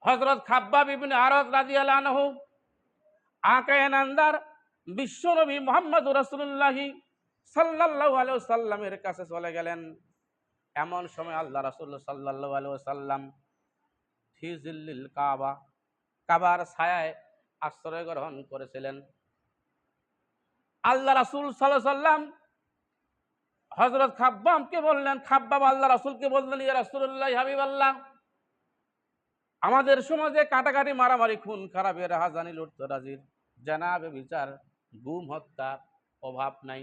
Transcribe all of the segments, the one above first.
হযরত খাব্বাব ইবনে আরাদ রাদিয়াল্লাহু আনহু আকায়ে নান্দার বিশ্বনবী মুহাম্মদুর রাসূলুল্লাহ সাল্লাল্লাহু আলাইহি ওয়াসাল্লামের কাছে চলে গেলেন। এমন সময় আল্লাহ রাসূল সাল্লাল্লাহু আলাইহি ওয়াসাল্লাম ফি জিল্লিল কাবা, কাবার ছায়ায় আশ্রয় গ্রহণ করেছিলেন। আল্লাহ রাসূল সাল্লাল্লাহু আলাইহি ওয়াসাল্লাম হযরত খাব্বাবকে বললেন, খাব্বাব আল্লাহ রাসূলকে বললেন, ইয়া রাসূলুল্লাহ হাবিবাল্লাহ, আমাদের সমাজে কাটাকাটি, মারামারি, খুন খারাপের, হাজানি, লুটতরাজির, জানাবে বিচার, গুম হত্যা অভাব নাই।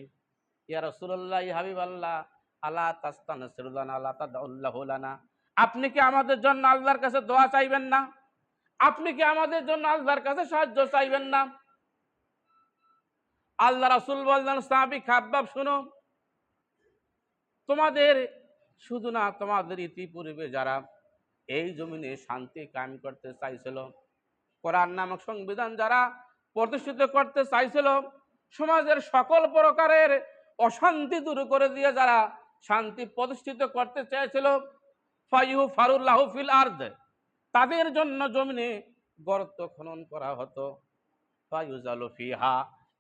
ইয়া রাসূলুল্লাহ হাবিবাল্লাহ, আলা তাস্তানসিরুলানা আলা তাদউল্লাহু লানা, আপনি কি আমাদের জন্য আল্লাহর কাছে দোয়া চাইবেন না? আপনি কি আমাদের জন্য আল্লাহর কাছে সাহায্য চাইবেন না? আল্লাহ রাসূল বললেন, সাহাবী খাব্বাব শুনো, তোমাদের শুধু না, তোমাদের ইতিপূর্বে যারা এই জমিনে শান্তি কায়েম করতে চাইছিল, কোরআন নামক সংবিধান যারা প্রতিষ্ঠিত করতে চাইছিল, সমাজের সকল প্রকারের অশান্তি দূর করে দিয়ে যারা শান্তি প্রতিষ্ঠিত করতে চেয়েছিল, ফায়ু ফারুল্লাহু ফিল আরদ, তাদের জন্য জমিনে গর্ত খনন করা হতো, ফায়ুজালু ফিহা,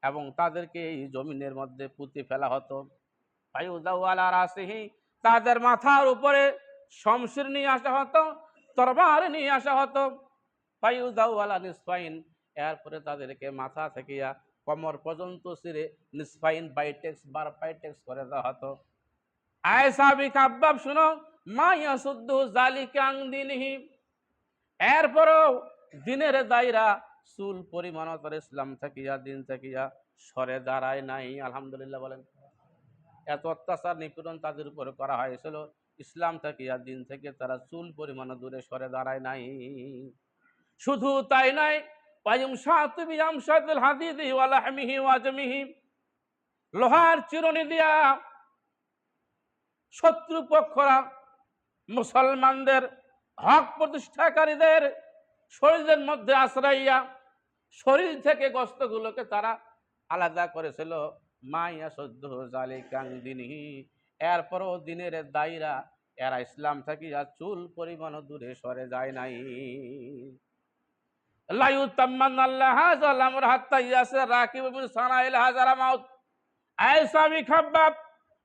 এবং তাদেরকে এই জমিনের মধ্যে পুঁতে ফেলা হতো, ফায়ুদাউ আলা রাসিহি, তাদের মাথার উপরে শমশির নিয়ে আসা হতো, তরবারি নিয়ে আসা হতো, ফায়ুদাউ আলা নিসফাইন, এরপরে তাদেরকে মাথা থেকে কোমর পর্যন্ত ছিঁড়ে নিসফাইন, বাইটেক্স বার পাইটেক্স করে দেওয়া হতো। আয় সাহাবী খাব্বাব শুনো, মা ইয়াসুদ্দু যালিকা আন দীনিহি, এরপরও দিনের দায়রা চুল পরিমাণ তার ইসলাম থাকিয়া, দিন থাকিয়া সরে দাঁড়ায় নাই। আলহামদুলিল্লাহ বলেন। এত অত্যাচার নিপীড়ন তাদের উপর করা হয়েছিল, ইসলাম থাকিয়া, দিন থেকে তারা চুল পরিমাণ দূরে সরে দাঁড়ায় নাই। শুধু তাই নাই, লোহার চিরুনি দিয়া শত্রুপক্ষরা মুসলমানদের হক প্রতিষ্ঠাকারীদের শরীরের মধ্যে আশ্রাইয়া শরীর থেকে গোশতগুলোকে তারা আলাদা করেছিল। মাইয়া সদ্য জালিকাং দিনহি, এরপরও দিনের দায়রা এরা ইসলাম থাকিয়া চুল পরিমাণ দূরে সরে যায় নাই।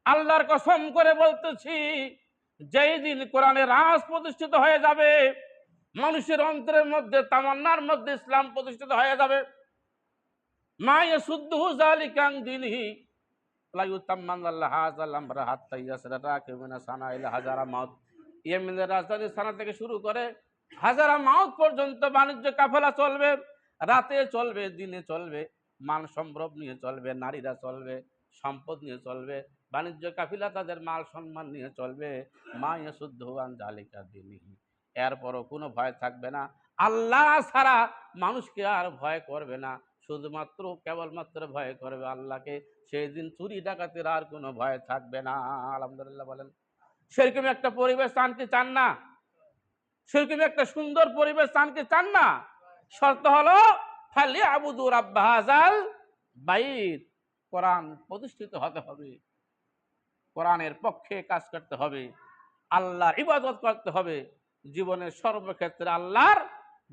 আল্লাহর কসম করে বলতেছি, যেই দিন কোরআনের রাজ প্রতিষ্ঠিত হয়ে যাবে, মানুষের অন্তরের মধ্যে, তামান্নার মধ্যে ইসলাম প্রতিষ্ঠিত হয়ে যাবে, মা ইয়াসুদ্দুহু যালিকা আন দীনিহি লা ইউতাম্মানাল্লাহু হাযাল আমরা হাত্তা ইয়াসরা রাকিবুনা সানাইল হাজারা মাউত। ইয়েমেনের রাজধানী সানা থেকে শুরু করে হাজারা মাউত পর্যন্ত বাণিজ্য কাফেলা চলবে, রাতে চলবে, দিনে চলবে, মান সম্ভ্রম নিয়ে চলবে, নারীরা চলবে, সম্পদ নিয়ে চলবে, বাণিজ্য কাফিলা তাদের মাল সম্মান নিয়ে চলবে। মা ইয়াসুদ্দুহু আন যালিকা দীনিহি, এরপরও কোনো ভয় থাকবে না, আল্লাহ ছাড়া মানুষকে আর ভয় করবে না, শুধুমাত্র কেবলমাত্র ভয় করবে আল্লাহকে। সেই দিন চুরি ডাকাতের আর কোনো ভয় থাকবে না। আলহামদুলিল্লাহ বলেন। সেরকম একটা পরিবেশ চান কি চান না? সেরকম একটা সুন্দর পরিবেশ চান কি চান না? শর্ত হলো ফালিয়াবুদু রাব্বা হাযাল বাইত, কোরআন প্রতিষ্ঠিত হতে হবে, কোরআনের পক্ষে কাজ করতে হবে, আল্লাহর ইবাদত করতে হবে, জীবনের সর্বক্ষেত্রে আল্লাহর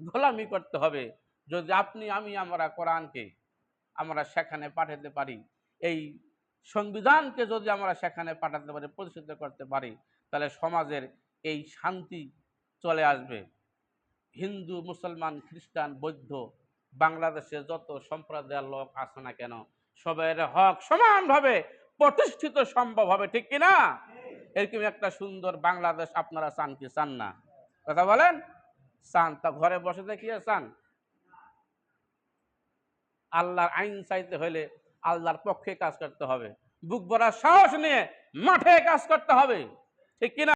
গোলামি করতে হবে। যদি আপনি আমি আমরা কোরআনকে আমরা সেখানে পাঠাতে পারি, এই সংবিধানকে যদি আমরা সেখানে পাঠাতে পারি, প্রতিষ্ঠিত করতে পারি, তাহলে সমাজের এই শান্তি চলে আসবে। হিন্দু, মুসলমান, খ্রিস্টান, বৌদ্ধ, বাংলাদেশে যত সম্প্রদায়ের লোক আছে না কেন, সবাই হক সমানভাবে প্রতিষ্ঠিত সম্ভব হবে, ঠিক কিনা? এরকম একটা সুন্দর বাংলাদেশ আপনারা চান কি চান না? কথা বলেন। চান? তা ঘরে বসে দেখিয়ে চান? আল্লাহর আইন চাইতে হলে আল্লাহর পক্ষে কাজ করতে হবে, বুক ভরা সাহস নিয়ে মাঠে কাজ করতে হবে, ঠিক কিনা?